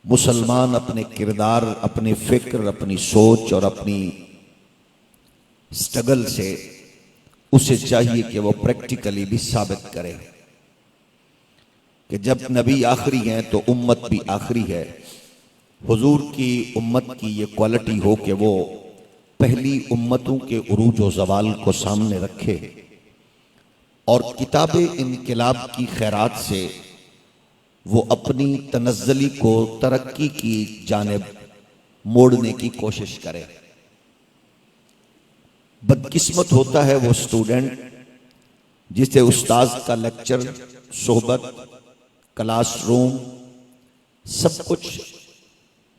मुसलमान अपने किरदार, अपने फिक्र, अपनी सोच और अपनी स्ट्रगल से उसे चाहिए कि वो प्रैक्टिकली भी साबित करे कि जब नबी आखिरी हैं तो उम्मत भी आखिरी है। हुजूर की उम्मत की ये क्वालिटी हो कि वो पहली उम्मतों के उरूज व ज़वाल को सामने रखे और किताब इनकलाब की खैरात से वो अपनी तनज़्ज़ुली को तरक्की की जानिब मोड़ने की कोशिश करे। बदकिस्मत होता है वो स्टूडेंट जिसे उस्ताद का लेक्चर, सोहबत, क्लासरूम सब कुछ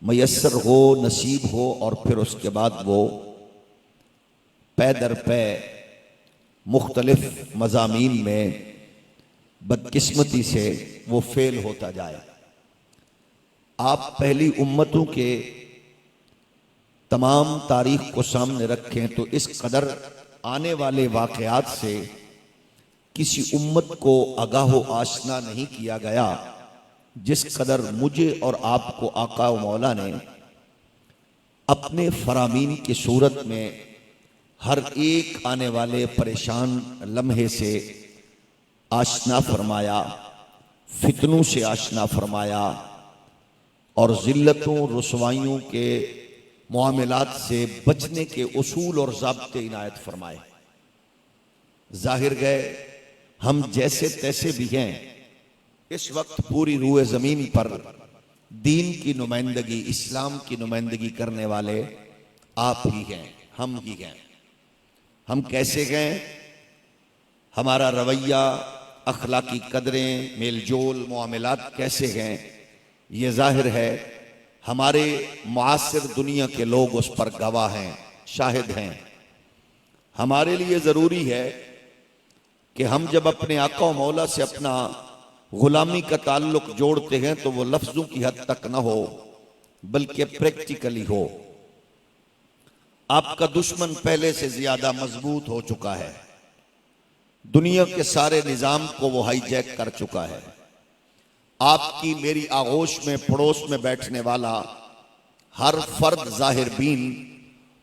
मयस्सर हो, नसीब हो और फिर उसके बाद वो पै दर पै मुख्तलिफ मज़ामीन में बदकिस्मती से वो फेल होता जाए। आप पहली उम्मतों के तमाम तारीख को सामने रखें तो इस कदर आने वाले वाक़यात से किसी उम्मत को आगाह आशना नहीं किया गया जिस कदर मुझे और आपको आका व मौला ने अपने फरामीन की सूरत में हर एक आने वाले परेशान लम्हे से आशना फरमाया, फितनों से आशना फरमाया और ज़िल्लतों रुसवाइयों के मामलात से बचने के उसूल और ज़ाब्ते इनायत फरमाए। जाहिर गए हम जैसे तैसे भी हैं, इस वक्त पूरी रूए ज़मीन पर दीन की नुमाइंदगी, इस्लाम की नुमाइंदगी करने वाले आप ही हैं, हम ही हैं। हम कैसे गए, हमारा रवैया, अखलाकी कदरें, मेलजोल, मामलात कैसे हैं, ये जाहिर है हमारे मुआसिर दुनिया के लोग उस पर गवाह हैं, शाहिद हैं। हमारे लिए ज़रूरी है कि हम जब अपने आका व मौला से अपना गुलामी का ताल्लुक जोड़ते हैं तो वो लफ्ज़ों की हद तक ना हो बल्कि प्रैक्टिकली हो। आपका दुश्मन पहले से ज्यादा मजबूत हो चुका है, दुनिया के सारे निजाम को वो हाईजैक कर चुका है। आपकी मेरी आगोश में, पड़ोस में बैठने वाला हर फर्द जाहिर बीन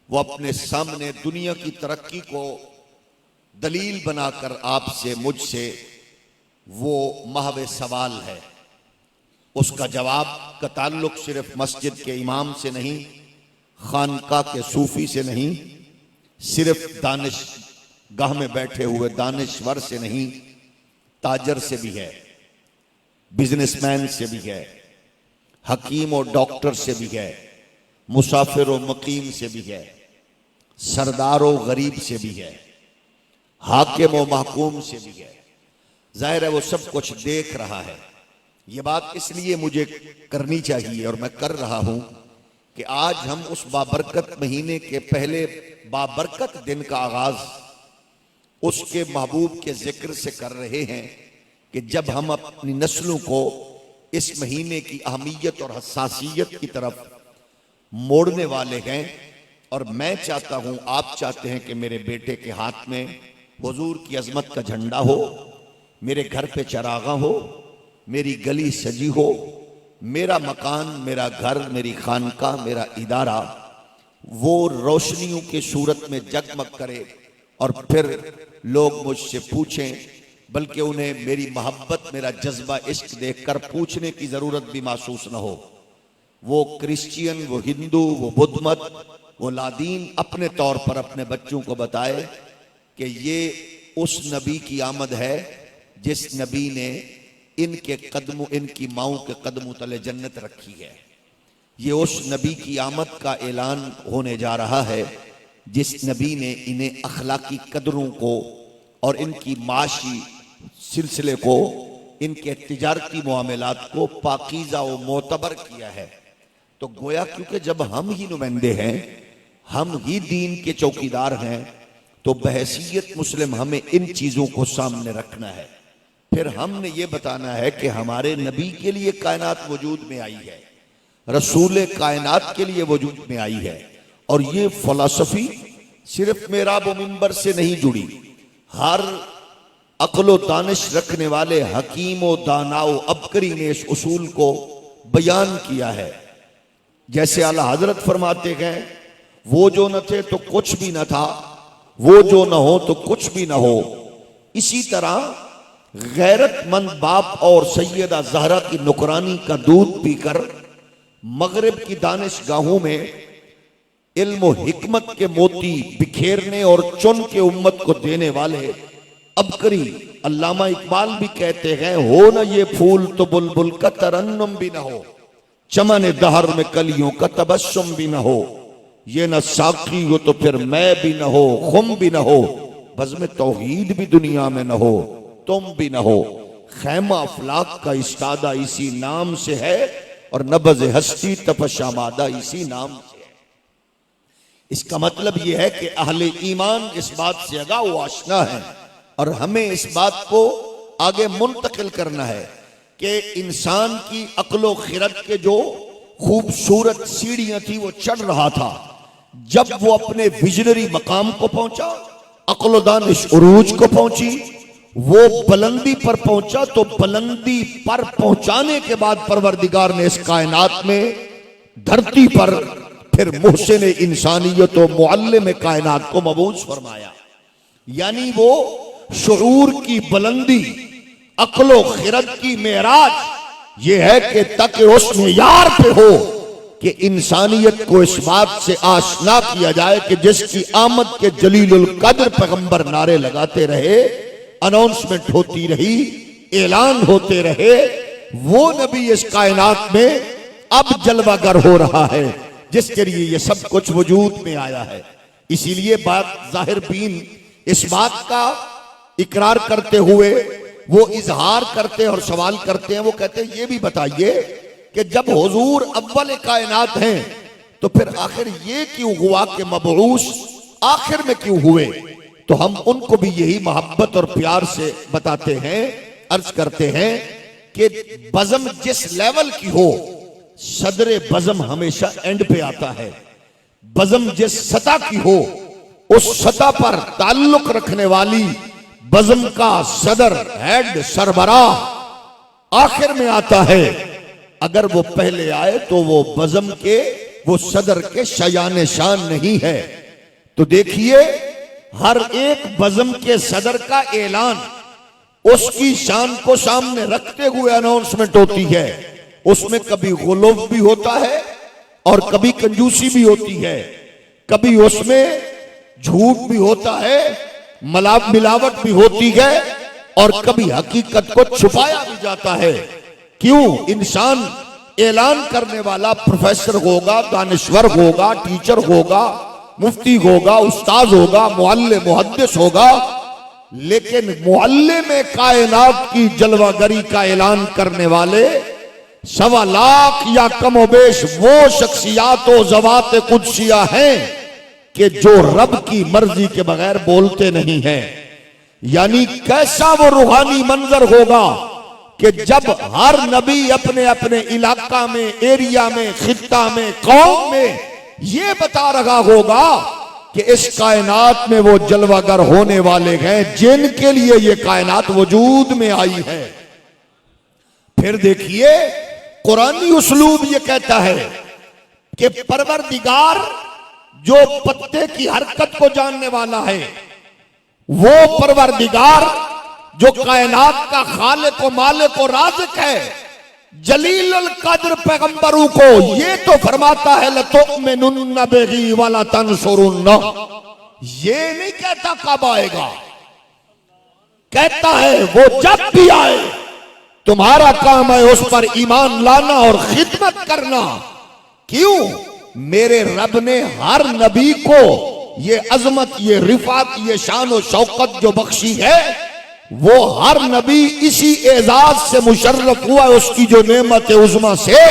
वो अपने सामने दुनिया की तरक्की को दलील बनाकर आपसे, मुझसे वो महवे सवाल है। उसका जवाब का ताल्लुक सिर्फ मस्जिद के इमाम से नहीं, खानका के सूफी से नहीं, सिर्फ दानिश गाह में बैठे हुए दानिश्वर से नहीं, ताजर से भी है, बिजनेसमैन से भी है, हकीम और डॉक्टर से भी है, मुसाफिर और मुकीम से भी है, सरदार और गरीब से भी है, हाकिम और महकूम से भी है। जाहिर है वो सब कुछ देख रहा है। ये बात इसलिए मुझे करनी चाहिए और मैं कर रहा हूं कि आज हम उस बाबरकत महीने के पहले बाबरकत दिन का आगाज उसके महबूब के जिक्र से कर रहे हैं कि जब हम अपनी नस्लों को इस महीने की अहमियत और हसासियत की तरफ मोड़ने वाले हैं। और मैं चाहता हूं, आप चाहते हैं कि मेरे बेटे के हाथ में हुजूर की अजमत का झंडा हो, मेरे घर पे चरागा हो, मेरी गली सजी हो, मेरा मकान, मेरा घर, मेरी खानका, मेरा इदारा वो रोशनियों की सूरत में जगमग करे और फिर लोग मुझसे पूछें, बल्कि उन्हें मेरी मोहब्बत, मेरा जज्बा इश्क देखकर पूछने की जरूरत भी महसूस न हो। वो क्रिश्चियन, वो हिंदू, वो बुद्ध मत, वो लादीन अपने तौर पर अपने बच्चों को बताए कि ये उस नबी की आमद है जिस नबी ने इनके कदमों, इनकी माओं के कदमों तले जन्नत रखी है। ये उस नबी की आमद का ऐलान होने जा रहा है जिस नबी ने इन्हें अखलाकी कदरों को और इनकी माशी सिलसिले को, इनके तिजारती मामलात को पाकीज़ा व मोतबर किया है। तो गोया क्योंकि जब हम ही नुमाइंदे हैं, हम ही दीन के चौकीदार हैं, तो बहैसियत मुस्लिम हमें इन चीज़ों को सामने रखना है। फिर हमने ये बताना है कि हमारे नबी के लिए कायनात वजूद में आई है, रसूल कायनात के लिए वजूद में आई है। और ये फ़िलॉसफी सिर्फ मेराब व मिंबर से नहीं जुड़ी, हर अक्ल व दानिश रखने वाले हकीम व दानाओ अबकरी ने इस उसूल को बयान किया है। जैसे आला हजरत फरमाते हैं, वो जो न थे तो कुछ भी न था, वो जो न हो तो कुछ भी न हो। इसी तरह गैरतमंद बाप और सैयदा ज़हरा की नुकरानी का दूध पीकर मगरिब की दानिशगाहों में इल्म और हिकमत के मोती बिखेरने और चुन के उम्मत को देने वाले अबकरी अल्लामा इकबाल भी कहते हैं, हो न ये फूल तो बुलबुल का तरन्नुम भी न हो, चमन दहर में कलियों का तबस्सुम भी न हो, ये न साकी हो तो फिर मैं भी न हो, खुम भी न हो, बज़्म तौहीद भी दुनिया में न हो, तुम भी न हो। खैमा अफलाक का इस्तादा इसी नाम से है और नबज़ हस्ती तपशामादा इसी नाम से है। इसका मतलब यह है कि अहले ईमान इस बात से आगाह व आशना है और हमें इस बात को आगे मुंतकिल करना है कि इंसान की अक्लो खिरत के जो खूबसूरत सीढ़ियां थी वो चढ़ रहा था। जब वो अपने विजनरी मकाम को पहुंचा, अक्ल दानिश उरूज को पहुंची, वो बुलंदी पर पहुंचा, तो बुलंदी पर पहुंचाने के बाद परवरदिगार ने इस कायनात में धरती पर फिर मुहसिन इंसानियत और मुअल्लिम कायनात को मबूस फरमाया। यानी वो शुऊर की बुलंदी, अक्लो खिरत की मेराज ये है कि तक उस मेयार पे हो कि इंसानियत को इस बात से आशना किया जाए कि जिसकी आमद के जलीलुल कद्र पैगंबर नारे लगाते रहे, अनाउंसमेंट होती रही, ऐलान होते रहे, वो नबी इस कायनात में अब जलवागर हो रहा है जिसके लिए ये सब कुछ वजूद में आया है। इसीलिए बात जाहिर बीन इस बात का इकरार करते हुए वो इजहार करते और सवाल करते हैं, वो कहते हैं ये भी बताइए कि जब हुजूर अव्वल कायनात हैं तो फिर आखिर ये क्यों हुआ कि मबऊस आखिर में क्यों हुए। तो हम उनको भी यही मोहब्बत और प्यार से बताते हैं, अर्ज करते हैं कि बज़म जिस लेवल की हो, सदरे बज़म हमेशा एंड पे आता है। बज़म जिस सतह की हो, उस सतह पर ताल्लुक रखने वाली बज़म का सदर, हेड, सरबराह आखिर में आता है। अगर वो पहले आए तो वो बज़म के, वो सदर के शयान शान नहीं है। तो देखिए, हर एक बज़म के सदर का ऐलान उसकी शान को सामने रखते हुए अनाउंसमेंट होती है। उसमें कभी गुलूफ भी होता है और कभी कंजूसी भी होती है, कभी उसमें झूठ भी होता है, मिलावट भी होती है और कभी हकीकत को छुपाया भी जाता है। क्यों? इंसान ऐलान करने वाला प्रोफेसर होगा, दानिश्वर होगा, टीचर होगा, मुफ्ती होगा, उस्ताद होगा, मुअल्लिम मुहद्दिस होगा, लेकिन मुअल्लिम कायनात की जलवागरी का ऐलान करने वाले 1.25 लाख या कमोबेश वो शख्सियात व ज़वात कुदसिया हैं कि जो रब की मर्जी के बगैर बोलते नहीं हैं। यानी कैसा वो रूहानी मंजर होगा कि जब हर नबी अपने अपने इलाका में, एरिया में, खित्ता में, कौम में ये बता रहा होगा कि इस कायनात में वो जलवागर होने वाले हैं जिनके लिए ये कायनात वजूद में आई है। फिर देखिए, कुरानी उसलूब ये कहता है कि परवरदिगार जो पत्ते की हरकत को जानने वाला है, वो परवरदिगार जो कायनात का खालिक व मालिक व राज़िक है, जलीलुल कद्र पैगंबरों को ये तो फरमाता है लतुमिनुन्न बिही वला तंसुरुन्ना। ये नहीं कहता कब आएगा, कहता है वो जब भी आए तुम्हारा काम है उस पर ईमान लाना और खिदमत करना। क्यों? मेरे रब ने हर नबी को ये अजमत, ये रिफात, ये शान और शौकत जो बख्शी है, वो हर नबी इसी एजाज से मुशर्रफ हुआ उसकी जो नेमत है उज़मा से।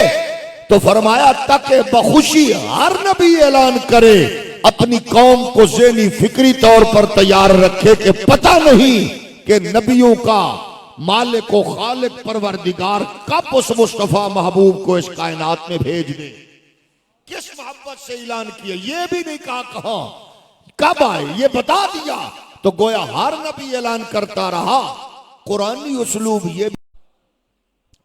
तो फरमाया ताकि बखुशी हर नबी ऐलान करे, अपनी कौम को ज़हनी फिक्री तौर पर तैयार रखे कि पता नहीं कि नबियों का मालिक व खालिक परवरदिगार कब उस मुस्तफा महबूब को इस कायनात में भेज दे, किस मोहब्बत से ऐलान किया, ये भी नहीं कहा कहां कब आए, ये बता दिया। तो गोया हर नबी ऐलान करता रहा। कुरानी उसलूब ये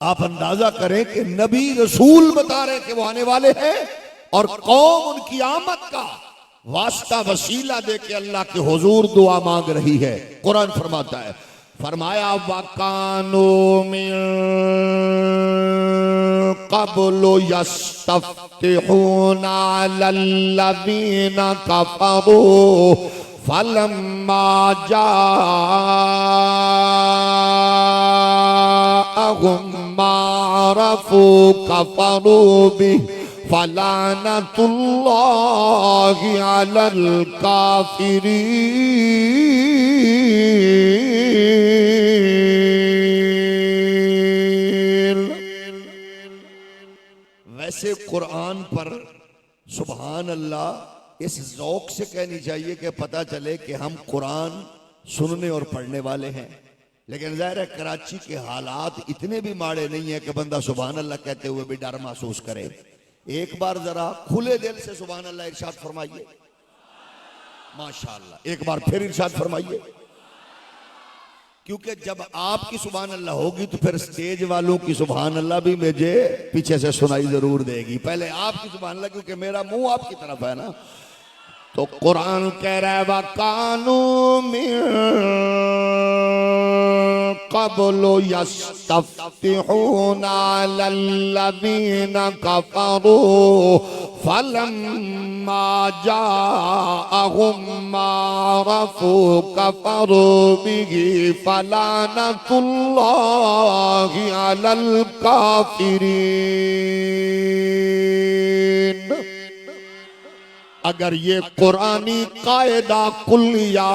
आप अंदाजा करें कि नबी रसूल बता रहे कि वो आने वाले हैं और कौम उनकी आमद का वास्ता वसीला दे के अल्लाह के हुजूर दुआ मांग रही है। कुरान फरमाता है, फरमाया वकानो मिन क़ब्लु यस्तफ्तिहूना अलल्लज़ीना कफ़रू फलम्मा जाअहुम मा अरफू कफ़रू बिही फलानतुल्लाहि अलल काफिरीन। वैसे कुरान पर सुभान अल्लाह इस ज़ौक़ से कहनी चाहिए कि पता चले कि हम कुरान सुनने और पढ़ने वाले हैं। लेकिन ज़ाहिर है कराची के हालात इतने भी माड़े नहीं है कि बंदा सुभान अल्लाह कहते हुए भी डर महसूस करे। एक बार जरा खुले दिल से सुभान अल्लाह इरशाद फरमाइए, माशाअल्लाह। एक बार फिर इरशाद फरमाइए, क्योंकि जब आपकी सुभान अल्लाह होगी तो फिर स्टेज वालों की सुभान अल्लाह भी मुझे पीछे से सुनाई जरूर देगी। पहले आपकी सुभान अल्लाह, क्योंकि मेरा मुंह आपकी तरफ है ना। तो कुरान कह रहा है वकानु मिन क़ब्लु यस्तफ्तिहूना अलल्लज़ीना कफ़रू फलम्मा जाअहुम मा अरफू कफ़रू बिही फलानतुल्लाहि अलल काफिरीन। अगर ये कुरानी कायदा कुल्लिया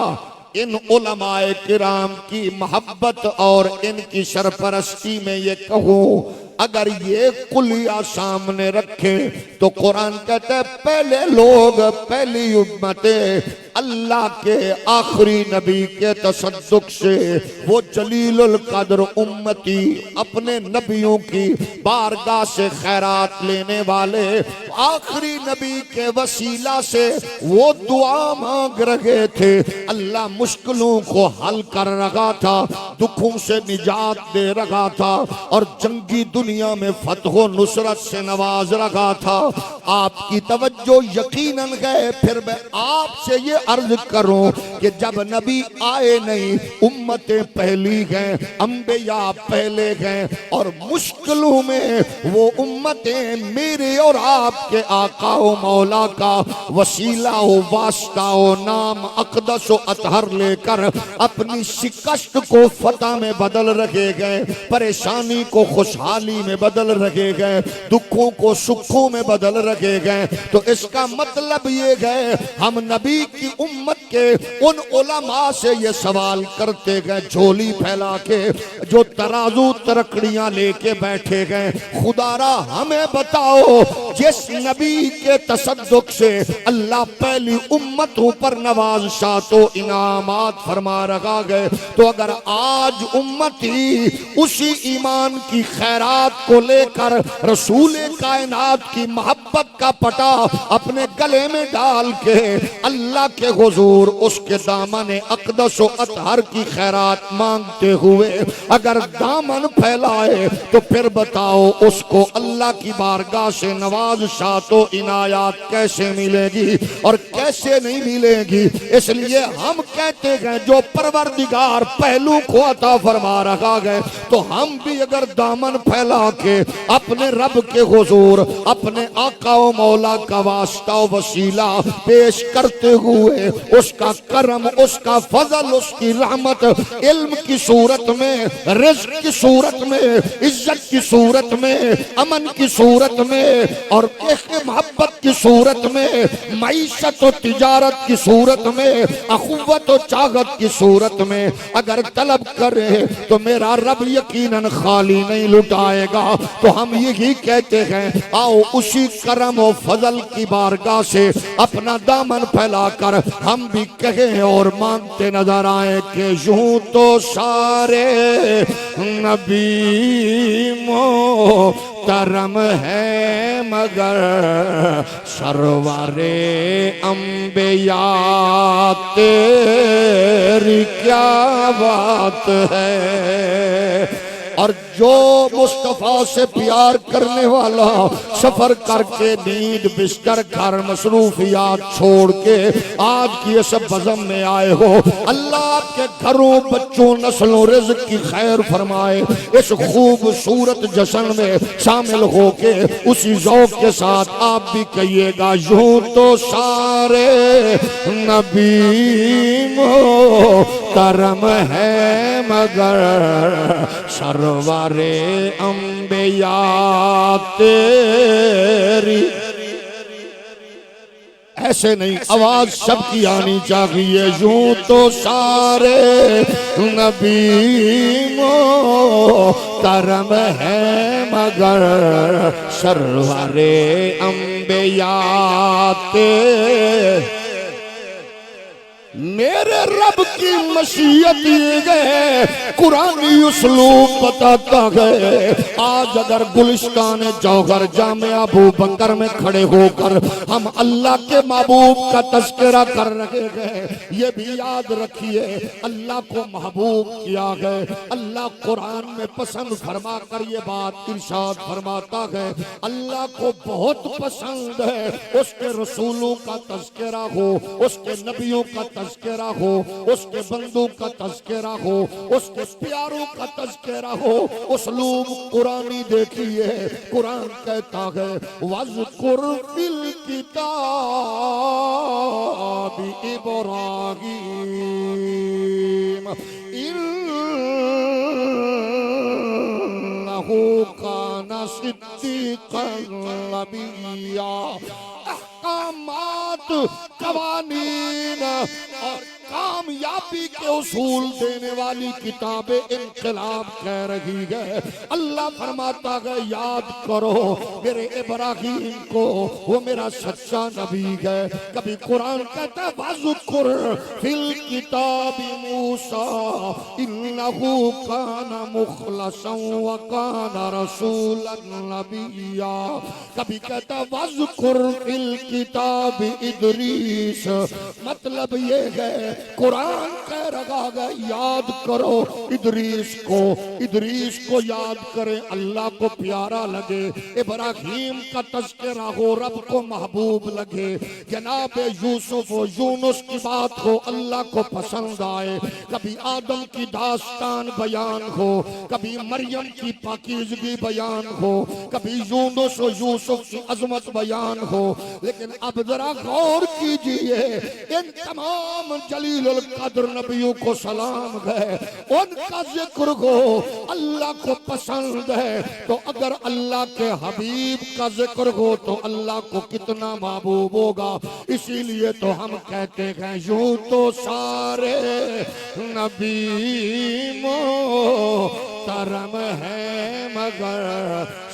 इन उलमाए किराम की मोहब्बत और इनकी सरपरस्ती में ये कहूँ, अगर ये कुलिया सामने रखे तो कुरान कहता है पहले लोग, पहली उम्मतें अल्लाह के आखिरी नबी के तसद्दुक से वो जलीलुल कद्र उम्मती अपने नबियों की बारगाह से खैरात लेने वाले आखिरी नबी के वसीला से वो दुआ मांग रहे थे। अल्लाह मुश्किलों को हल कर रहा था, दुखों से निजात दे रहा था और जंगी दुनिया में फतह नुसरत से नवाज रहा था। आपकी तवज्जो यकीनन गए। फिर मैं आपसे ये अर्ज करूं कि जब नबी आए नहीं, उम्मतें पहली गए, अंबिया पहले गए और मुश्किलों में वो उम्मतें मेरे और आपके आका व मौला का वसीला व वास्ता व नाम अक़दस व अतहर लेकर अपनी शिकस्त को फतह में बदल रखे गए, परेशानी को खुशहाली में बदल रखे गए, दुखों को सुखों में बदल रखे गए। तो इसका मतलब ये गए हम नबी की उम्मत के उन उलमा से ये सवाल करते गए, झोली फैला के जो तराजू तरकड़ियां लेके बैठे गए, खुदारा हमें बताओ जिस नबी के तसद्दुक से अल्लाह पहली उम्मतों पर नवाज़ तो इनामात फरमा रखा गए, तो अगर आज उम्मती उसी ईमान की खैरात को लेकर रसूल कायनात की मोहब्बत का पटा अपने गले में डाल के अल्लाह के हुजूर उसके दामन अक़दस व अतहर की खैरात मांगते हुए अगर दामन फैलाए तो फिर बताओ उसको अल्लाह की बारगाह से नवाज तो इनायात कैसे मिलेगी और कैसे नहीं मिलेगी। इसलिए हम कहते हैं जो परवरदिगार पहलू को अता फरमा रखा गए, तो हम भी अगर दामन फैला के अपने रब के हुजूर अपने आका व मौला का वास्ता वसीला पेश करते हुए उसका करम, उसका फजल, उसकी रहमत इल्म की सूरत में, रिज़्क़ की सूरत में, इज्जत की सूरत में, अमन की सूरत में और मोहब्बत की सूरत में, मईशत और तिजारत की सूरत में, अखुव्वत और चागत की सूरत में अगर तलब करे तो मेरा रब यकीनन खाली नहीं लुटाएगा। तो हम यही कहते हैं आओ उसी करम और फजल की बारगाह से अपना दामन फैलाकर हम भी कहें और मांगते नजर आए कि यूं तो सारे नबी मोहतरम है मगर सरवारे अंबिया तेरी क्या बात है। और जो मुस्तफा से प्यार करने वाला सफर करके नींद बिस्तर घर मसरूफियात छोड़ के आज की इस बज़म में आए हो, अल्लाह आपके घरों बच्चों नस्लों रिज़्क़ की खैर फरमाए। इस खूबसूरत जश्न में शामिल होके उसी ज़ौक़ के साथ आप भी कहिएगा, यूं तो सारे नबी मोहतरम है मगर सरवारे अंबिया तेरी। ऐसे नहीं, आवाज सबकी आनी चाहिए। यूं तो सारे नबी मोहतरम है मगर सरवारे अंबिया तेरी। मेरे रब की मशीयत ये गए कुरानी उसलूब बताता है। आज अगर गुलिस्तान जौहर जामिया अबू बकर में खड़े होकर हम अल्लाह के महबूब का तज़किरा कर रहे हैं, ये भी याद रखिए अल्लाह को महबूब किया है। अल्लाह कुरान में पसंद फरमा कर ये बात इरशाद फरमाता है, अल्लाह को बहुत पसंद है उसके रसूलों का तज़किरा हो, उसके नबियों का तज़किरा हो, उसके बंदों का तज़किरा हो, उसके प्यारों का तज़किरा हो। उसलूब कुरानी देखिए, कुरान कहता है वज़कुर फिल किताब इब्राहीम इन्नहु काना सिद्दीक़न नबिय्या। अहकामात, कवानीन और कामयाबी के उसूल देने वाली किताबें इनकलाब कह रही है। अल्लाह फरमाता है याद करो मेरे इब्राहीम को, वो मेरा सच्चा नबी है। कभी कुरान कहता है वज़कुर फिल किताबि मूसा इन्नहु काना मुखलसन व काना रसूलन नबिय्या। कभी कहता है वज़कुर फिल किताबि इदरीस। मतलब ये है कुरान कह रहा है याद करो इदरीस को याद करें, अल्लाह को प्यारा लगे। इब्राहीम का तज़किरा हो, रब को महबूब लगे। जनाब यूसुफ व यूनुस की बात हो, अल्लाह को पसंद आए। कभी आदम की दास्तान बयान हो, कभी मरियम की पाकीज़गी बयान हो, कभी यूनुस व यूसुफ की अजमत बयान हो। लेकिन अब जरा गौर कीजिए, इन तमाम जलीलुल कद्र नबियों को सलाम है, उनका जिक्र हो, अल्लाह को पसंद है। तो अगर अल्लाह के हबीब का जिक्र हो तो अल्लाह को कितना महबूब होगा। इसीलिए तो हम कहते हैं यूं तो सारे नबी मोहतरम है मगर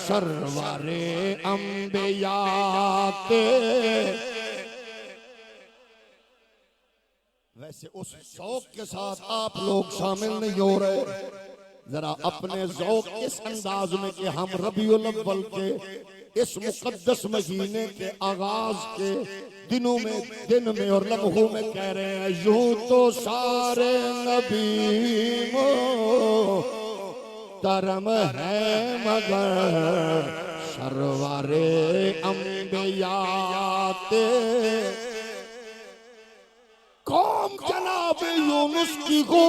सरवारे अंबिया तेरी। वैसे उस शौक के साथ आप लोग शामिल नहीं हो रहे। जरा अपने ज़ौक़ इस अंदाज में कि हम रबीउल अव्वल के इस मुक़द्दस महीने के आगाज के दिन में और लम्हों में कह रहे हैं यूं तो सारे नबी मोहतरम है मगर सरवारे अंबिया तेरी। कौम जनाब यूनुस की हो,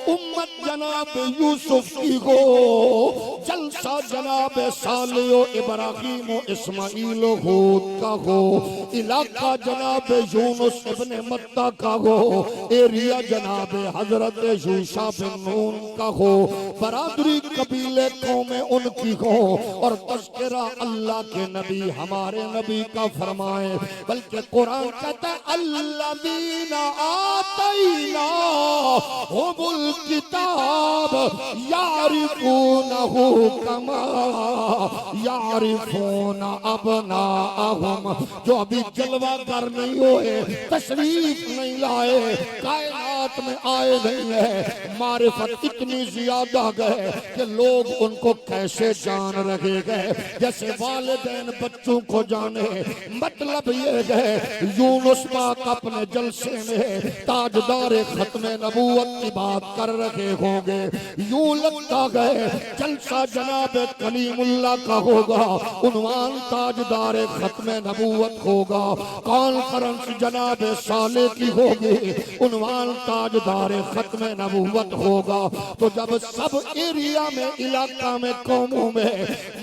उम्मत जनाब यूसुफ की हो, जलसा जनाब सालेह इब्राहीम इस्माइल हूद का हो, इलाका जनाब यूनुस इब्ने मत्ता का हो, एरिया जनाब हजरत यूशा बिन नून का हो, बरादरी कबीले कौमें उनकी हो, और तज़किरा अल्लाह के नबी हमारे नबी का फरमाए। बल्कि कुरान कहता है अल्लज़ीना आतैना हुमुल किताब यारिफूनहु कमा यारिफूना अबनाअहुम। जो अभी जलवा कर नहीं हुए, तशरीफ नहीं लाए, कायनात हयात में आए नहीं है, मारिफत इतनी ज्यादा गए कि लोग उनको कैसे जान रखे गए जैसे वालिदैन बच्चों को जाने। मतलब ये गए यूनुस पाक अपने जलसे में ताजदार खत्म नबूवत की बात कर रखे होंगे। यूं लगता गए जलसा जनाब कलीमुल्लाह का होगा, उन्वान ताजदार खत्म नबूवत होगा। कॉन्फ्रेंस जनाब साले की होगी, उन्वान ताजदार खत्म नबूवत होगा। तो जब सब एरिया में, इलाका में, कौमों में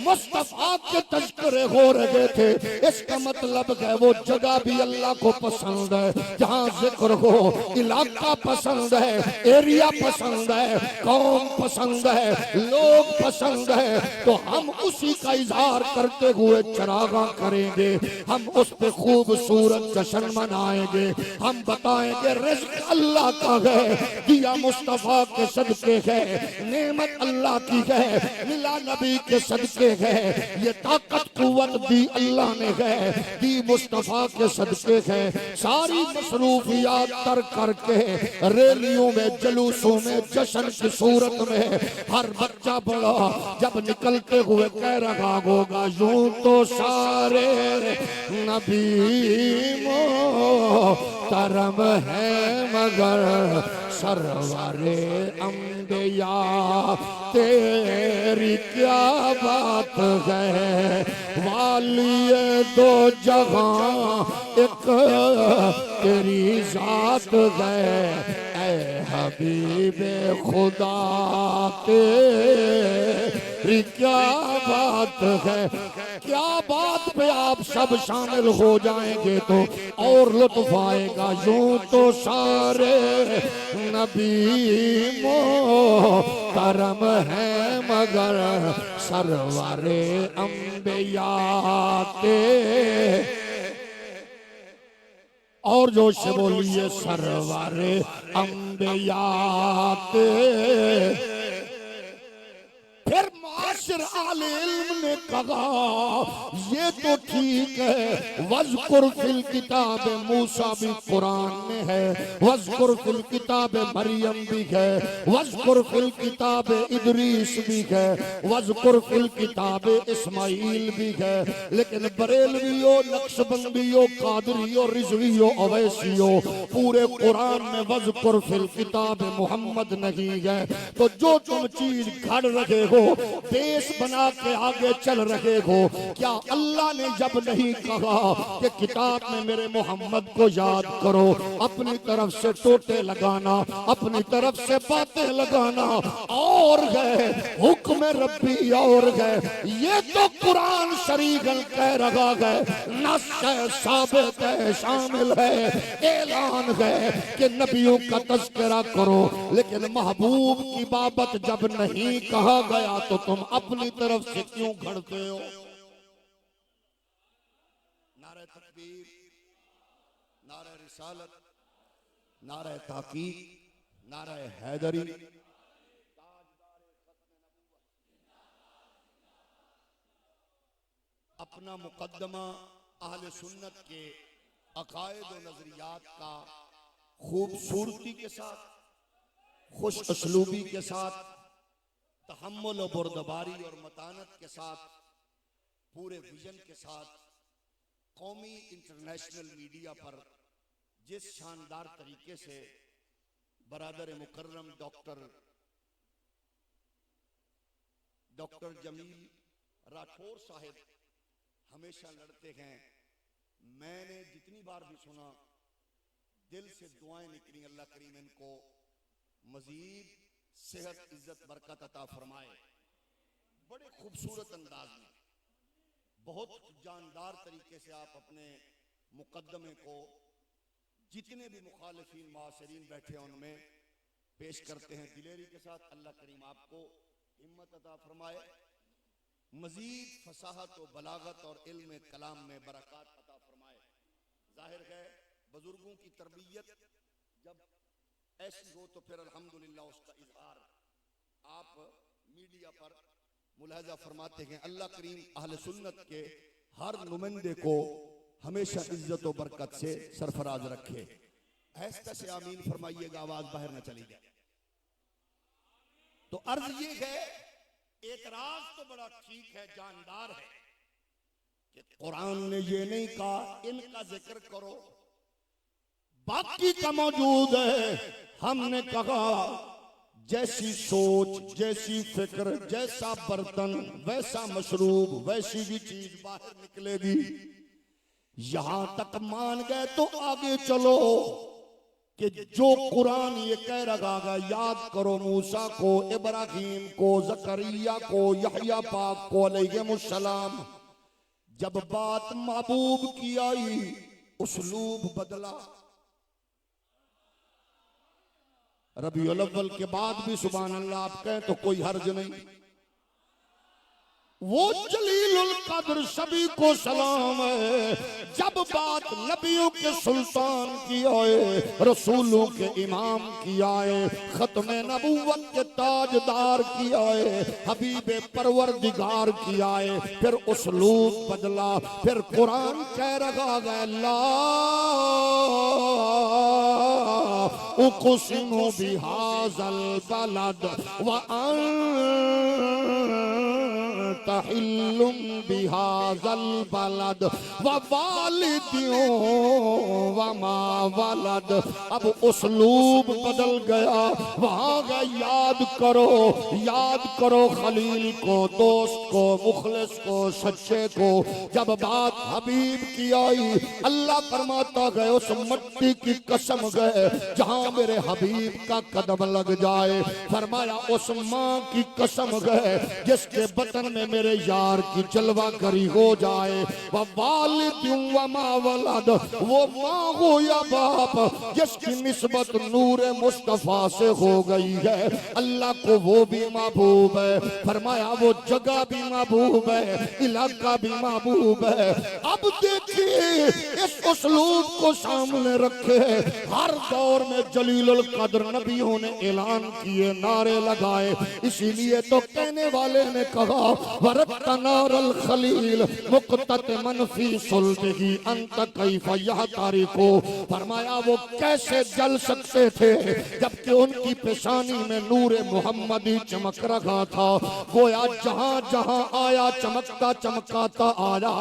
मुस्तफा के तज़किरे हो रहे थे, इसका मतलब है वो जगह भी अल्लाह को पसंद है। जहाँ जिक्र हो, इलाका पसंद है, एरिया पसंद है, कौम पसंद है, लोग पसंद है, तो हम उसी का इजहार करते हुए चरागा करेंगे। हम उस पे खूबसूरत जश्न मनाएंगे। हम बताएंगे रिज़्क़ अल्लाह का है, दिया मुस्तफा के सदके है, नेमत अल्लाह की है, मिला नबी के सदके है, ये ताकत कुव्वत दी अल्लाह ने है, दी मुस्तफा के सदके है। सारी मसरूफियात तर करके रैलियों में, जुलूसों में, जश्न की सूरत में हर बच्चा बड़ा जब निकलते हुए कह रहा होगा यूं तो सारे नबी मोहतरम है मगर सरवरे अंबिया तेरी क्या बात है। वालिए दो जहां एक तेरी जात है, ऐ हबीबे खुदा तेरी क्या बात है। क्या बात पे आप सब शामिल हो जाएंगे तो और लुत्फ आएगा। यूं तो सारे नबी मोहतरम है मगर सरवरे अंबिया और जोश से बोलिए सरवरे अंबिया फिर माशिर आले इल्म ने कहा ये तो ठीक है, वज़कुर फिल किताब मूसा भी कुरान में है, वज़कुर फिल किताब मरियम भी है, वज़कुर फिल किताब इदरीस भी है, वज़कुर फिल किताब इस्माइल भी है। लेकिन बरेलवियों, नक्शबंदियों, कादरियों, रिजवियों, अवैसियों पूरे कुरान में वज़कुर फिल किताब मोहम्मद नहीं है। तो जो तुम चीज घड़ रहे हो, देश बना के आगे चल रहे हो, क्या अल्लाह ने जब नहीं कहा कि किताब में मेरे मोहम्मद को याद करो, अपनी तरफ से टोटे लगाना, अपनी तरफ से बातें लगाना और गए हुक्म रब्बी और गए। ये तो कुरान शरीफ कह रहा है, नस है, साबित है, शामिल है, ऐलान है कि नबियों का तज़किरा करो। लेकिन महबूब की बाबत जब नहीं कहा गया तो तुम अपनी तरफ से क्यों घड़ते हो। नारे तकबीर, नारे रिसालत, नारे ताकीद, नारे हैदरी। अपना मुकद्दमा अहले सुन्नत के अकायद और नजरियात का खूबसूरती के साथ, खुश असलूबी के साथ, तहम्मुल और बुर्दबारी और मतानत के साथ, पूरे विजन के साथ कौमी इंटरनेशनल मीडिया पर जिस शानदार तरीके से बरादर मुकर्रम डॉक्टर जमील राठौर साहिब हमेशा लड़ते हैं, मैंने जितनी बार भी सुना दिल से दुआएं निकली, अल्लाह करीम इनको मजीद सेहत, इज्जत, बरकत अता फरमाए। बड़े खूबसूरत अंदाज में, बहुत जानदार तरीके से आप अपने मुकद्दमे को जितने भी मुखालिफिन मुआसिरीन बैठे हैं उनमें पेश करते हैं दिलेरी के साथ। अल्लाह करीम आपको हिम्मत अता फरमाए, मजीद फसाहत और बलागत और इल्म कलाम में बरकत अता फरमाए। जाहिर है बुजुर्गों की तरबियत जब ऐसी हो तो फिर अल्हम्दुलिल्लाह उसका इजहार आप मीडिया पर मुलाहजा फरमाते हैं। अल्लाह करीम अहले सुन्नत के हर नुमाइंदे को हमेशा इज्जत और बरकत से सरफराज रखे। आहिस्ता से आमीन फरमाइएगा, आवाज बाहर ना चली जाए। तो अर्ज ये है, एतराज तो बड़ा ठीक है, जानदार है कि कुरान ने ये नहीं कहा इनका जिक्र करो, बाकी का मौजूद है। हमने कहा जैसी सोच, जैसी फिक्र, जैसा बर्तन, वैसा मशरूब, वैसी भी चीज बाहर निकलेगी। यहां तक मान गए तो आगे चलो कि जो कुरान ये कह रहा है, याद करो मूसा को, इब्राहिम को, जकरिया को, यहया पाक को अलैहिमुस्सलाम। जब बात महबूब की आई, उसलूब बदला। रबीउल अव्वल के बाद भी सुभान अल्लाह आप कहें तो कोई हर्ज नहीं। वो जलीलुल कद्र सभी को सलाम है। जब बात नबियों के सुल्तान की आए, रसूलों के इमाम की आए, खत्म नबूवत के ताजदार की आए, हबीब परवरदिगार की आए, फिर उसलूब बदला। फिर कुरान कह रहा है ला उक़सिमु बिहाज़ल बलद व अंता हिल्लुम बिहाज़ल बलद व वालिदियों व मा वलद। अब उसलूब बदल गया, वहां गए याद करो खलील को, दोस्त को, मुखलिस को, सच्चे को। जब बात हबीब की आई, अल्लाह फरमाता गए उस मट्टी की कसम गए जहां मेरे हबीब का कदम लग जाए। फरमाया उस माँ की कसम गए जिसके बतन में मेरे यार की जलवा करी हो जाए। वह वालिदुं व मा वलद, वो माँ हो या बाप जिसकी निस्बत नूर मुस्तफा से हो गई है। अल्लाह को वो भी महबूब है। फरमाया वो जगह भी महबूब है, इलाका भी महबूब है। अब देखिए इस उसलूब को सामने रखे, हर दौर में जलीलुल कद्र नबियों ने ऐलान किए, नारे लगाए। इसीलिए तो कहने वाले ने कहा वरत्तनारल खलील मुक़ततमन फी सुल्बिही अंत कैफ यह तारीको। फरमाया वो कैसे जल सकते थे जबकि उनकी पेशानी में नूर मोहम्मदी चमक रहा था। गोया जहां जहां आया चमकता चमकाता आया।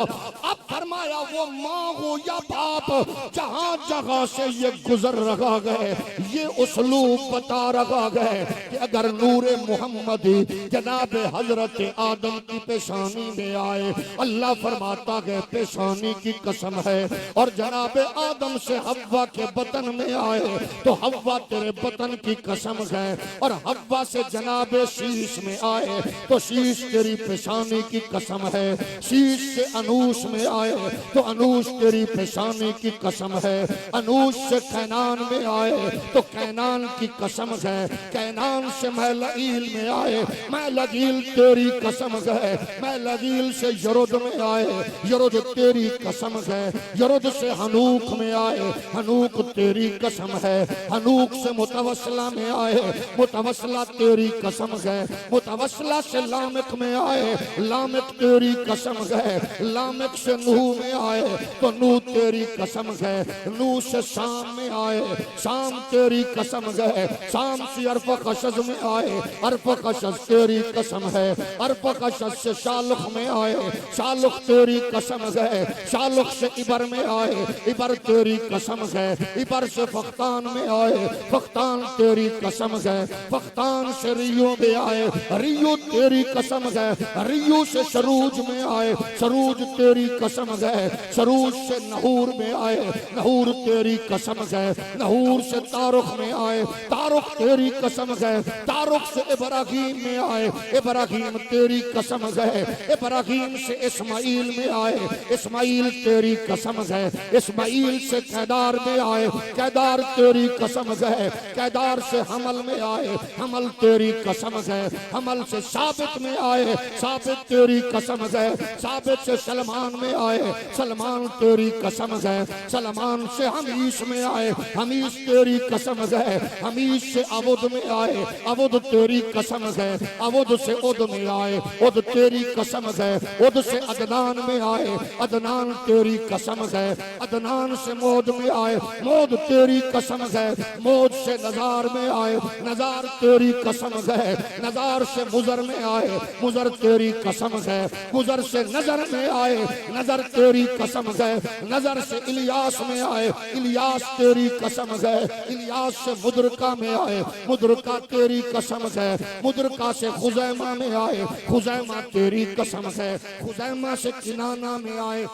अब फरमाया वो माँ हो या बाप जहां जगह से ये गुजर रहा गए, ये उसलूब बता रहा गए कि अगर नूरे मोहम्मदी जनाब हजरत आदम की पेशानी में आए, अल्लाह फरमाता है पेशानी की कसम है। और जनाब आदम से हव्वा के बतन में आए तो हव्वा तेरे बतन की कसम है। और हव्वा से जनाब शीश में आए तो शीश तेरी पेशानी की कसम है। शीश से अनूश में आए तो अनूश तेरी पेशानी की कसम है। अनूश से कैनान में आए तो कैनान की कसम है। कैनान से महलईल में आए, महलईल तेरी कसम है। महलईल से यरुद में आए, यरुद तेरी कसम है। यरुद से हनूक में आए, हनूक तेरी कसम है। हनूक से मुतवस्सला में आए, मुतवस्सला तेरी कसम है। मुतवस्सला से लामिक में आए, लामिक तेरी कसम है। लामिक से नूह में आए तो नूह तेरी कसम है। नूह से शाम में आए, शाम तेरी कसम है। शाम से अरफ कशज में आए, अरफ कशज तेरी कसम है। अरफ कशज से शालुख में आए, शालुख तेरी कसम है। शालुख से इबर में आए, इबर तेरी कसम है। इबर से फख्तान में आए, फख्तान तेरी कसम है। फख्तान से रियो में आए, रियो तेरी कसम है। रियो से शरूज में आए, शरूज तेरी कसम है। शरूज से नहूर में आए, नहूर तेरी कसम है। नहूर से तारुख में आए, तारुख तेरी कसम है। तारुख से इब्राहिम में आए, इब्राहिम तेरी कसम है। इब्राहिम से इस्माइल में आए, इस्माइल तेरी कसम है। इस्माइल से कैदार में आए, कैदार तेरी कसम है। कैदार से हमल में आए, हमल तेरी कसम है। हमल से साबित में आए, साबित तेरी कसम है। साबित से सलमान में आए, आए, सलमान तेरी कसम है। सलमान से हमीस में आए, हमीस तेरी कसम है। हमीस से अवध में आए, अवध तेरी कसम है। अवध से उद में आए, उद तेरी कसम है। उद से अदनान में आए, अदनान तेरी कसम है। अदनान से मोद में आए, मोद तेरी कसम है। मोद से नजार में आए, नजार तेरी कसम है। नजार से मुजर में आए, मुजर तेरी कसम है। मुजर से नजर में आए, नजर तेरी कसम है। नजर से इलियास में आए, इलियास तेरी कसम है। इलियास से मुद्रका में आए, मुद्रका तेरी कसम है। मुद्रका से खुजैमा में आए, खुजैमा तेरी कसम है। खुजैमा से किनाना में आए,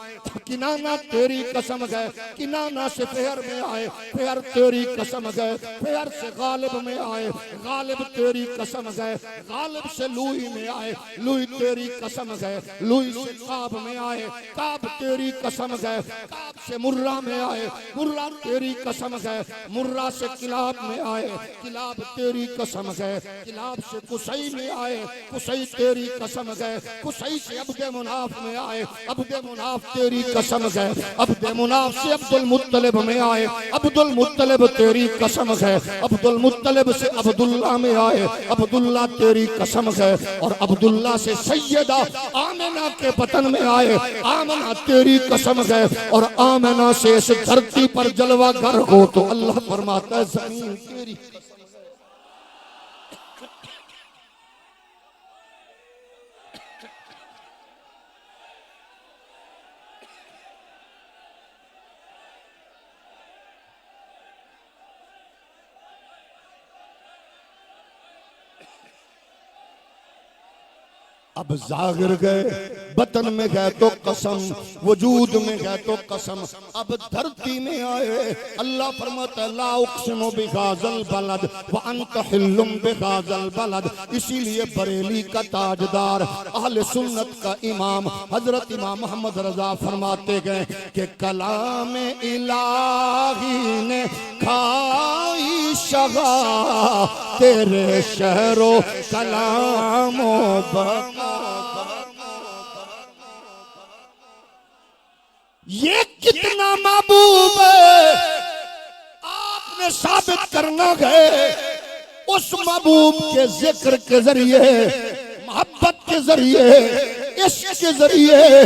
किनाना तेरी कसम है। किनाना से फेहर में आए, फेहर तेरी कसम है। फेहर से गालिब में आए, गालिब तेरी कसम है। गालिब से लूई में आए, लूई तेरी कसम है। लूई से काब में आए, काब तेरी कसम है। काब से मुर्रा में आए, मुर्रा तेरी कसम है। मुर्रा से किलाब में आए, किलाब तेरी कसम है। किलाब से कुसई में आए, कुसई तेरी कसम है। कुसई से अब्दे मुनाफ में आए, अब्दे मुनाफ तेरी कसम है। अब्दे मुनाफ से अब्दुल मुत्तलिब में आए, अब्दुल मुत्तलिब तेरी कसम है। अब्दुल मुत्तलिब से अब्दुल्ला में आए, अब्दुल्ला तेरी कसम है। और अब्दुल्ला से सैयदा आमिना के बतन में आए, आमिना तेरी कसम है। और आमिना से इस धरती पर जलवा गर हो तो अल्लाह फरमाता है जमीन तेरी। अब जाहिर गए, बतन में गए तो कसम, वजूद में गए तो कसम। अब धरती में आए, अल्लाह फरमाता ला उक़्सिमु बिहाज़ल बलद व अंत हिल्लुम बिहाज़ल बलद। इसीलिए बरेली का ताजदार, अहले सुन्नत का इमाम हजरत इमाम मोहम्मद रजा फरमाते गए कि कलाम इलाही ने खाई शगा तेरे शहरो कलामो बका। ये कितना महबूब है, आपने साबित करना है उस महबूब के जिक्र के जरिए, मोहब्बत के जरिए, इश्क के जरिए,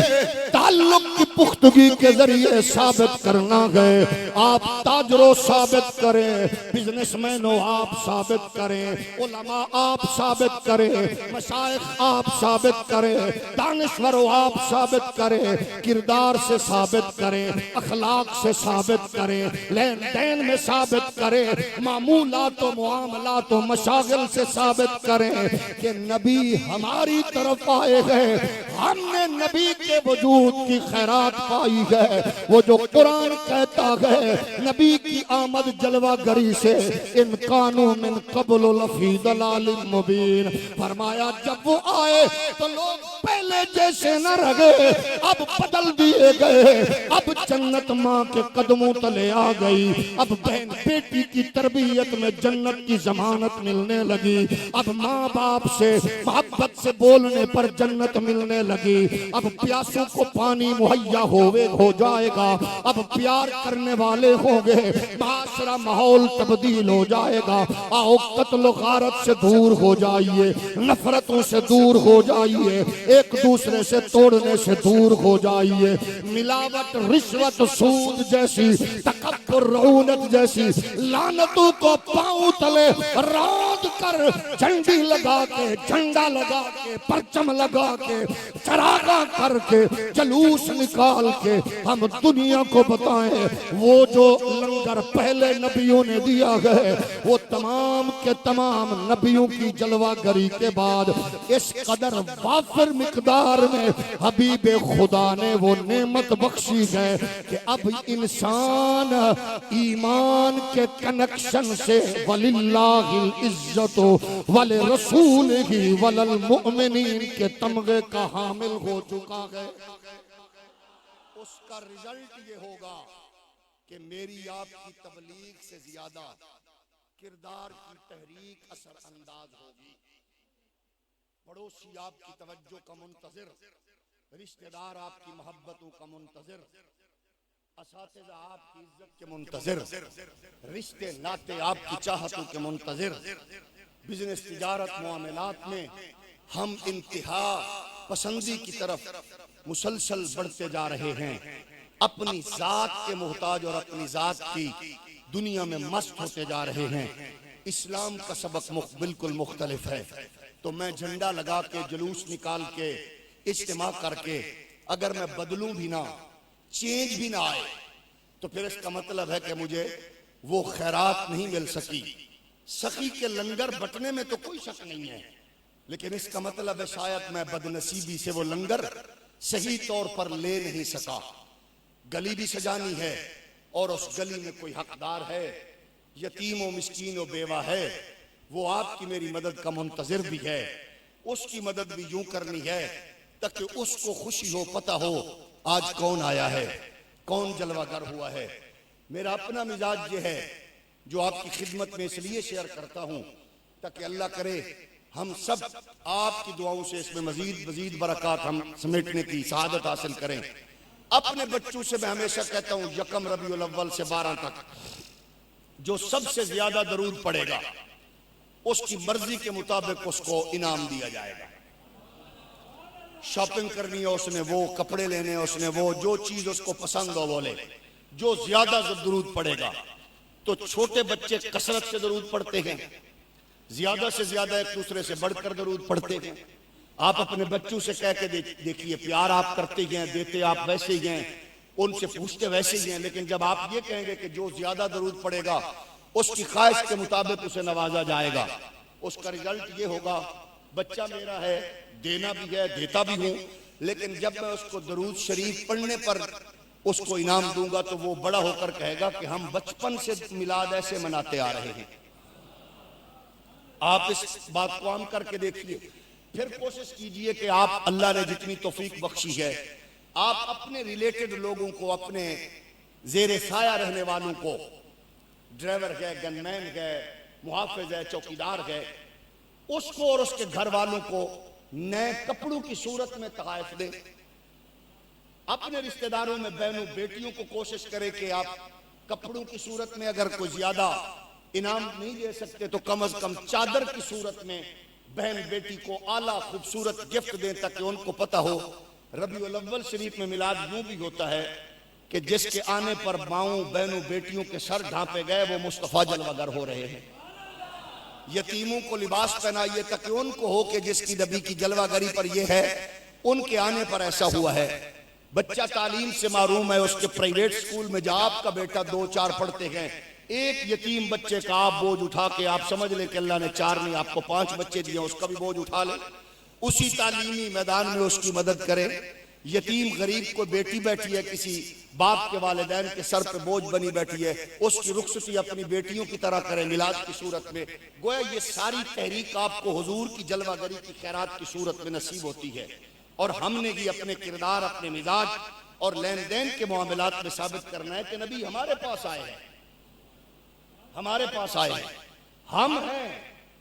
ताल्लुक की पुख्तगी के जरिए साबित करना है। आप ताजरो साबित करें, बिजनेसमैन हो आप साबित करें, उलमा आप साबित करें, मशाइख आप साबित करें, दानिश्वर हो आप साबित करें, किरदार से साबित करें, अखलाक से साबित करें, लेन देन में साबित करें, मामूलात व मुआमलात व मशागिल से साबित करें कि नबी हमारी तरफ आए हैं, हमने नबी के वजूद की खैरात पाई है। वो जो कुरान कहता है नबी की आमद जलवा गरी से इन कानू मिन कब्ल लफी दलालिम मुबीन। फरमाया जब वो आए तो लोग पहले जैसे न रहे, अब बदल दिए गए। अब जन्नत माँ के कदमों तले आ गई, अब बहन बेटी की तरबियत में जन्नत की जमानत मिलने लगी। अब माँ बाप से मोहब्बत से बोलने पर जन्नत मिलने लगी। अब प्यासों को पानी मुहैया हो जाएगा, अब प्यार करने वाले होंगे, माशरा माहौल तब्दील हो जाएगा। आओ कत्ल गारत से दूर हो जाइए, नफरतों से दूर हो जाइए, एक दूसरे से तोड़ने से दूर हो जाइए। मिलावट, रिश्वत, सूद जैसी, तकब्बुर, रऊनत जैसी लानतों को पांव तले रौंद कर झंडी लगा के, झंडा लगा के, परचम लगा के, चरागा करके, जलूस निकाल के हम दुनिया को बताएं वो जो लंगर पहले नबियों ने दिया है, वो तमाम के तमाम नबियों की जलवागरी के बाद इस कदर वाफिर मिकदार में हबीबे खुदा ने वो नेमत बख्शी है कि अब इंसान ईमान के कनेक्शन से वलिल्लाहिल इज्जतो वल रसूलिही वलल मुमिनीन के तमगे का हामिल हो चुका है। उसका रिजल्ट ये होगा कि मेरी आपकी तबलीग से ज्यादा किरदार की तहरीक असर अंदाज होगी। पड़ोसी आपकी तवज्जो का मुंतजिर, रिश्तेदार आपकी मोहब्बतों का मुंतजिर, असातिज़ा आपकी इज्जत के मुंतजिर, रिश्ते नाते आपकी चाहतों के मुंतजिर। बिजनेस तिजारत मामलात में हम इंतहा पसंदी की तरफ मुसलसल बढ़ते जा रहे हैं। अपनी जात के मोहताज और अपनी जात की दुनिया में मस्त होते जा रहे हैं। इस्लाम का सबक बिल्कुल मुख्तलिफ है। तो मैं झंडा लगा के, जुलूस निकाल के, इज्तिमा करके अगर मैं बदलूं भी ना, चेंज भी ना आए, तो फिर इसका मतलब है कि मुझे वो खैरात नहीं मिल सकी। सखी के लंगर बटने में तो कोई शक नहीं है, लेकिन इसका मतलब है शायद मैं बदनसीबी से वो लंगर सही तौर पर ले नहीं सका। गली भी सजानी है और उस गली में कोई हकदार है, यतीम व मिस्कीन व बेवा है, वो आपकी मेरी मदद का मुंतजिर भी है। उसकी मदद भी यूं करनी है ताकि उसको खुशी हो, पता हो आज कौन आया है, कौन जलवागर हुआ है। मेरा अपना मिजाज ये है जो आपकी खिदमत में इसलिए शेयर करता हूं ताकि अल्लाह करे हम सब आपकी दुआओं से इसमें मजीद बरकत हम समेटने की सआदत हासिल करें। अपने बच्चों से मैं हमेशा कहता हूं, यकम रबीउल अव्वल से 12 तक जो सबसे ज्यादा दरूद पड़ेगा उसकी मर्जी के मुताबिक उसको इनाम दिया जाएगा। शॉपिंग करनी है उसने, वो कपड़े लेने हैं उसने, वो जो चीज उसको पसंद हो बोले। जो ज्यादा दरूद पड़ेगा, तो छोटे बच्चे कसरत से दरूद पढ़ते हैं, ज्यादा से ज्यादा एक दूसरे से बढ़कर दरूद पढ़ते हैं। आप अपने बच्चों से कह के देखिए, प्यार आप करते हैं, देते आप वैसे ही हैं, उनसे पूछते वैसे ही हैं, लेकिन जब आप ये कहेंगे कि जो ज्यादा दरूद पड़ेगा उसकी ख्वाहिश के मुताबिक उसे नवाजा जाएगा, उसका रिजल्ट ये होगा, बच्चा मेरा है, देना भी है, देता भी हूं, लेकिन जब मैं उसको दरूद शरीफ पढ़ने पर उसको इनाम दूंगा तो वो बड़ा होकर कहेगा कि हम बचपन से मिलाद ऐसे मनाते आ रहे हैं। आप इस बात को आम करके देखिए। फिर कोशिश कीजिए कि आप, अल्लाह ने जितनी तौफीक बख्शी है, आप अपने रिलेटेड लोगों को, अपने जेर साया रहने वालों को, ड्राइवर है, गनमैन है, मुहाफिज है, चौकीदार है, उसको और उसके घर वालों को नए कपड़ों की सूरत में तोहफा दें। अपने रिश्तेदारों में बहनों बेटियों को कोशिश करें कि आप कपड़ों की सूरत में अगर कोई ज्यादा इनाम नहीं दे सकते तो कम से कम चादर की सूरत में बहन बेटी को आला खूबसूरत गिफ्ट दें, ताकि उनको पता हो रबीउल अव्वल शरीफ में मिलाद यूं भी होता है कि जिसके आने पर माओं बहनों बेटियों के सर ढांपे गए वो मुस्तफा जलवागर हो रहे हैं। यतीमों को लिबास पहनाइए ताकि उनको हो कि जिसकी नबी की जलवागरी पर यह है, उनके आने पर ऐसा हुआ है। बच्चा तालीम से मारूम है, उसके प्राइवेट स्कूल में जब आपका बेटा 2-4 पढ़ते हैं, एक यतीम बच्चे का आप बोझ उठा के, आप समझ ले कि अल्लाह ने 4 नहीं आपको 5 बच्चे दिए, उसका भी बोझ उठा ले, उसी तालीमी मैदान में उसकी मदद करें। यतीम गरीब को बेटी बैठी है, किसी बाप के वालिदैन के सर पे बोझ बनी बैठी है, उसकी रुखसती अपनी बेटियों की तरह करें मिलाद की सूरत में। गोया ये सारी तहरीक आपको हुजूर की जलवागरी की खैरात की सूरत में नसीब होती है। और हमने भी अपने किरदार, अपने मिजाज और लेन देन के मामलात में साबित करना है कि नबी हमारे पास आए हैं, हमारे पास आए हैं, हम हैं।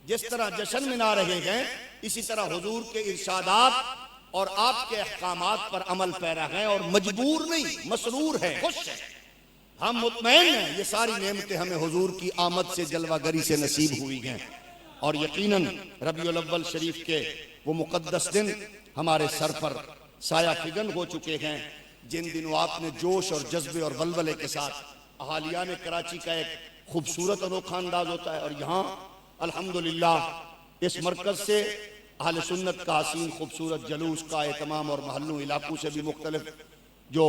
जिस तरह जश्न मना रहे हैं, इसी तरह हुजूर के इरशादात और आपके अहकामात पर अमल पैरा हैं और मजबूर नहीं, मसरूर हैं, खुश हैं, हम मुतमईन हैं। ये सारी नेमतें हमें हुजूर की आमद से, जलवागरी से नसीब हुई हैं। और यकीनन रबीउल अव्वल शरीफ के वो मुकद्दस दिन हमारे सर पर साया फिगन हो चुके हैं, जिन दिनों आपने जोश और जज्बे और वलवले के साथ, अहालियान कराची का एक खूबसूरत अनोखा अंदाज होता है, और यहाँ अल्हम्दुलिल्लाह इस मरकज से अहले सुन्नत का हसीन खूबसूरत जलूस का एहतमाम और महल्लों इलाकों से भी, मुख्तलिफ जो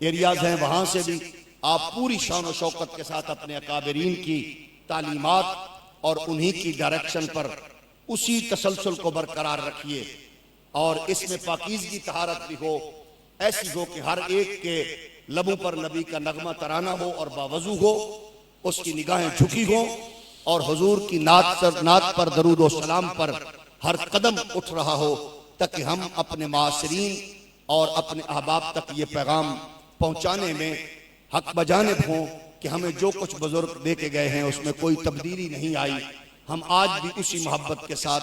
एरियाज हैं वहाँ से भी आप पूरी शान और शौकत के साथ अपने अकाबरीन की तालीमात और उन्हीं की डायरेक्शन पर उसी तसलसल को बरकरार रखिए। और इसमें पाकीज़गी तहारत भी हो, ऐसी हो कि हर एक के लबों पर नबी का नगमा तराना हो और बावजू हो, उसकी निगाहें झुकी हो और हुजूर की नात पर दरूद और सलाम पर हर कदम उठ रहा हो, ताकि हम अपने माशरीन और अपने अहबाब तक ये पैगाम पहुंचाने में हक बजानिब हों कि हमें जो कुछ बुजुर्ग दे के गए हैं उसमें कोई तब्दीली नहीं आई। हम आज भी उसी मोहब्बत के साथ,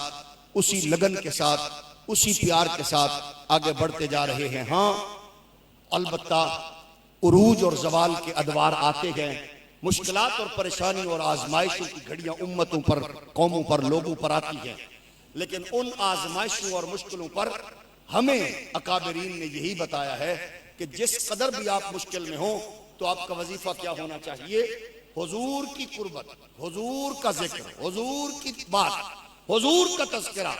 उसी लगन के साथ उसी प्यार के साथ आगे बढ़ते जा रहे हैं। हाँ, अलबत्ता उरूज और जवाल के अदवार आते गए, मुश्किलात और परेशानी और आजमाइशों की घड़ियां उम्मतों पर, कौमों पर, लोगों पर आती हैं, लेकिन उन आजमाइशों और मुश्किलों पर हमें अकाबरीन ने यही बताया है कि जिस कदर भी आप मुश्किल में हो तो आपका वजीफा क्या होना चाहिए? हुजूर की कुर्बत, हुजूर का जिक्र, हुजूर की बात, हुजूर का तज़किरा।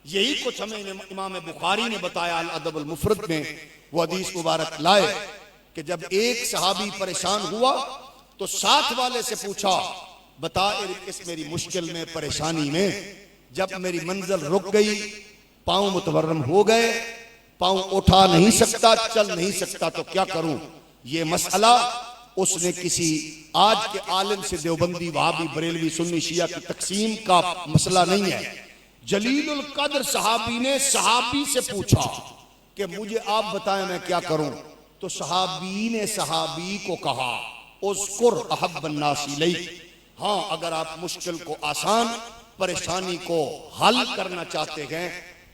यही कुछ हमें इमाम बुखारी ने बताया अल अदब अल मुफरद में। वो हदीस मुबारक लाए कि जब एक सहाबी परेशान हुआ तो साथ वाले से पूछा, बता इस मेरी मुश्किल में, परेशानी में, जब मेरी मंजिल रुक गई, पांव मुतवर्रम हो गए, पांव उठा नहीं सकता, चल नहीं सकता, तो क्या करूं? ये मसला उसने किसी आज के आलिम से, देवबंदी, वहाबी, बरेलवी, सुन्नी, शिया की तकसीम का मसला नहीं है। जलीलुल कद्र सहाबी ने सहाबी से पूछा कि मुझे आप बताएं मैं क्या करूं? तो सहाबी ने सहाबी को कहा, उज़कुर अहब्बन नास इलैक। हाँ, अगर आप मुश्किल को आसान, परेशानी को हल करना चाहते हैं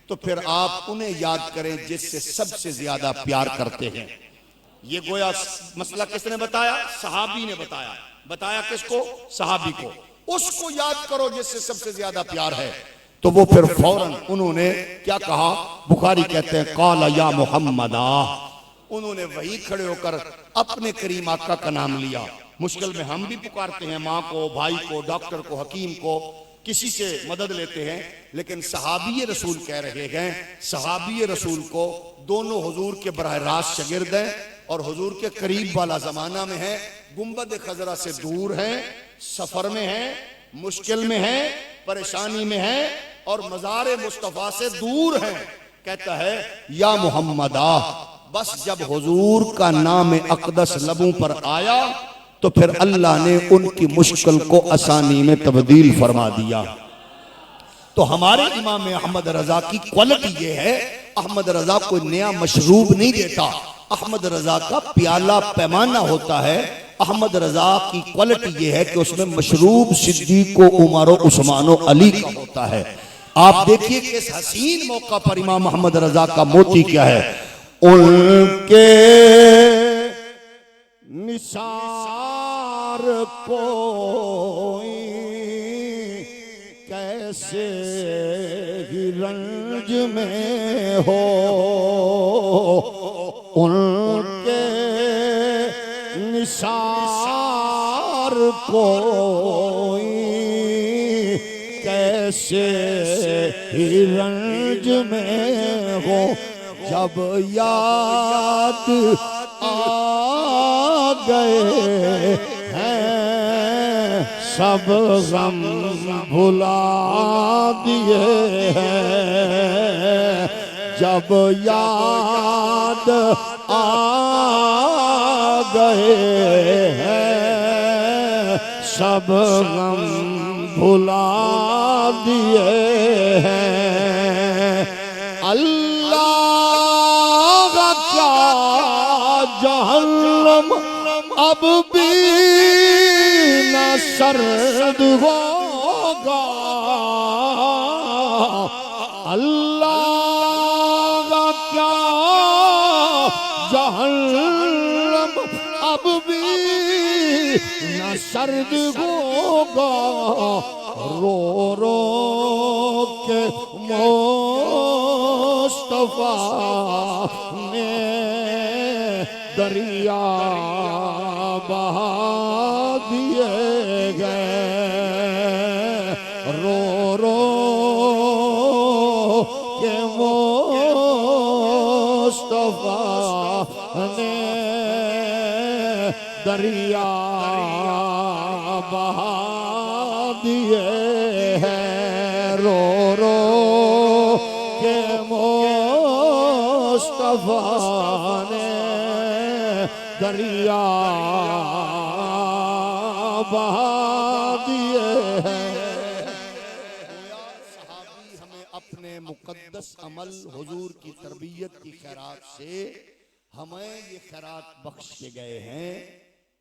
तो फिर आप उन्हें याद करें जिससे सबसे ज्यादा प्यार करते हैं। ये गोया मसला किसने बताया? सहाबी ने बताया। बताया किसको? सहाबी को। उसको याद करो जिससे सबसे ज्यादा प्यार है। तो वो फिर फौरन उन्होंने क्या कहा? बुखारी कहते हैं काला या मुहम्मदा, उन्होंने वही खड़े होकर अपने करीम आका का नाम लिया। मुश्किल में हम भी पुकारते हैं माँ को, भाई को, डॉक्टर को, हकीम को, किसी से मदद लेते हैं, लेकिन सहाबी रसूल कह रहे हैं, सहाबी रसूल को दोनों हुजूर के बराह रास्त शागिर्द हैं और हुजूर के करीब वाला जमाना में है, गुंबद खजरा से दूर हैं, सफर में हैं, मुश्किल में हैं, परेशानी में हैं और मज़ार मुस्तफ़ा से दूर हैं। कहता है या मुहम्मदा, बस जब हुजूर का नाम अक़दस लबों पर आया तो फिर अल्लाह ने उनकी मुश्किल को आसानी में तब्दील फरमा दिया। तो हमारे इमाम अहमद रजा की क्वालिटी ये है, अहमद रजा कोई नया मशरूब नहीं देता, अहमद रजा का प्याला पैमाना होता है। अहमद रजा की क्वालिटी ये है कि उसमें मशरूब सिद्दीक़, उमर, उस्मान, अली का होता है। आप देखिए कि इस हसीन मौका पर इमाम अहमद रजा का मोती क्या है? उनके निसार कोई कैसे ही रंज में हो, उनके निसार कोई कैसे ही रंज में हो, जब याद आ गए हैं सब गम भुला दिए हैं, जब याद आ गए हैं सब गम भुला दिए हैं। अल्लाह क्या जहन्नम अब भी न सर्द होगा, अल्लाह क्या जहन्नम अब भी न सर्द होगा, रो रो के मुस्तफा ने दरिया बहा दिए गए, रो रो के मुस्तफा ने दरिया बहा दिए हैं, रो रो के मुस्तफा ने दरिया बहा दिए हैं। सहाबी हमें अपने मुकद्दस अमल हुजूर की तरबियत की खैरात से हमें ये खैरात बख्श के गए हैं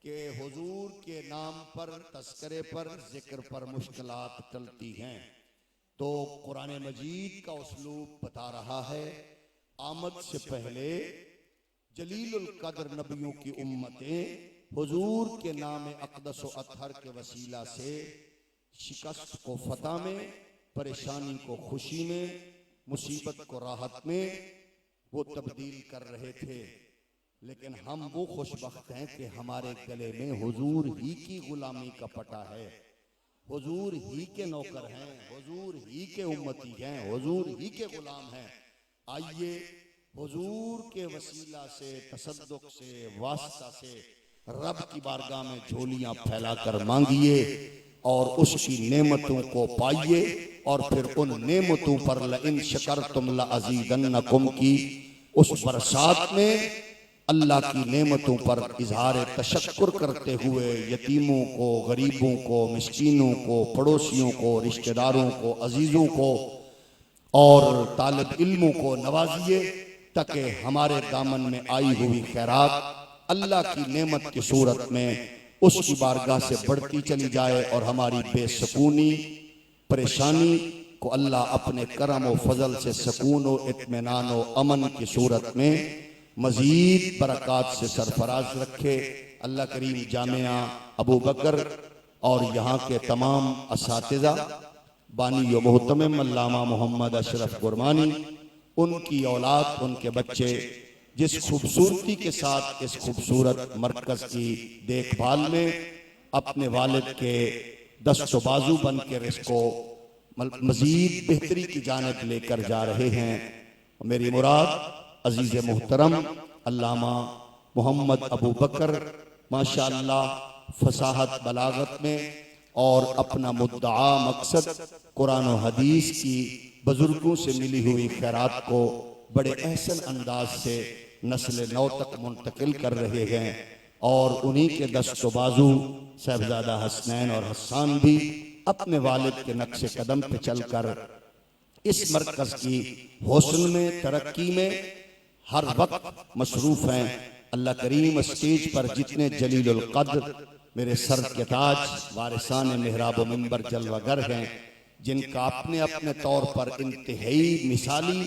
कि हुजूर के नाम पर, तस्करे पर, जिक्र पर मुश्किलात टलती हैं। तो कुरान मजीद का उसलूब बता रहा है, आमद से पहले जलीलुल कद्र नबियों की उम्मतें हुजूर के नाम अक़दस व अतहर के वसीला से शिकस्त को फतह में, परेशानी को खुशी में, मुसीबत को राहत में वो तब्दील कर रहे थे। लेकिन हम वो खुशबख्त हैं कि हमारे गले में हुजूर ही की गुलामी का पटा है, हुजूर ही के नौकर हैं, हुजूर ही के उम्मती हैं, हुजूर ही के गुलाम हैं। आइए हुजूर के वसीला से, तसद्दुक से, वास्ता से रब की बारगाह में झोलियां फैलाकर मांगिए और उसकी नेमतों को पाइए और फिर उन नेमतों पर लइन शकरतुम लअज़ीदन्नकुम की उस बरसात में अल्लाह की नेमतों पर इजहार तशक्कुर करते हुए यतीमों को, गरीबों को, मिस्कीनों को, पड़ोसियों को, रिश्तेदारों को, अजीजों को और तालिब इल्मों को नवाजिए ताकि हमारे दामन में आई हुई खैरात अल्लाह की नेमत की सूरत में उसकी बारगाह से बढ़ती चली जाए और हमारी बेसकूनी, परेशानी को अल्लाह अपने करम व फजल से सकून व इत्मीनान व अमन की सूरत में मजीद बरक़ात से सरफराज रखे। अल्लाह करीम जामिया अबू बकर और यहाँ के तमाम असातिज़ा बानी व मोहतमिम अल्लामा मोहम्मद अशरफ गुरमानी, उनकी औलाद, उनके बच्चे जिस खूबसूरती के साथ इस खूबसूरत मरकज की देखभाल में अपने वालिद के दस्तो बाजू बन कर इसको मजीद बेहतरी की जानिब लेकर जा रहे हैं। मेरी मुराद अजीज मोहतरम अल्लामा मोहम्मद अबू बकर माशाअल्लाह फसाहत बलागत में और अपना मुद्दा मकसद कुरान और हदीस की बुजुर्गों से मिली हुई खैरात को बड़े अहसन अंदाज से नस्ल नौ तक मुंतकिल कर रहे हैं और उन्हीं के दस्तो बाजू साहबजादा हसनैन और हसन भी अपने वालिद के नक्शे कदम पे चलकर इस मरकज की हौसल में, तरक्की में हर वक्त मसरूफ हैं। अल्लाह करीम स्टेज पर जितने जलीलुल कद्र मेरे सर के ताज वारिसान मेहराब मिंबर जलवागर हैं, जिनका अपने अपने तौर पर इंतहाई मिसाली,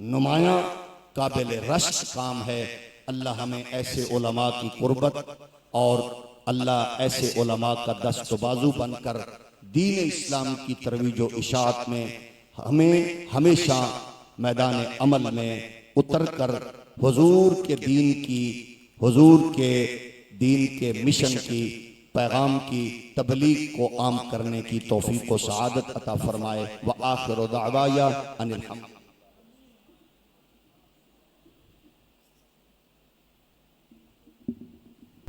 नुमाया, काबिल रश्क काम है, अल्लाह हमें ऐसे उलमा की कुर्बत और अल्लाह ऐसे उलमा का दस्त बाजू बनकर दीन इस्लाम की तरवीज व इशाअत में हमें हमेशा मैदान अमल में उतर कर हुजूर के दीन की, हुजूर के दीन के मिशन की, पैगाम की तबलीग को आम करने की तौफीक व सआदत अता फरमाए। व आखिर दावाया अनिल हम्द।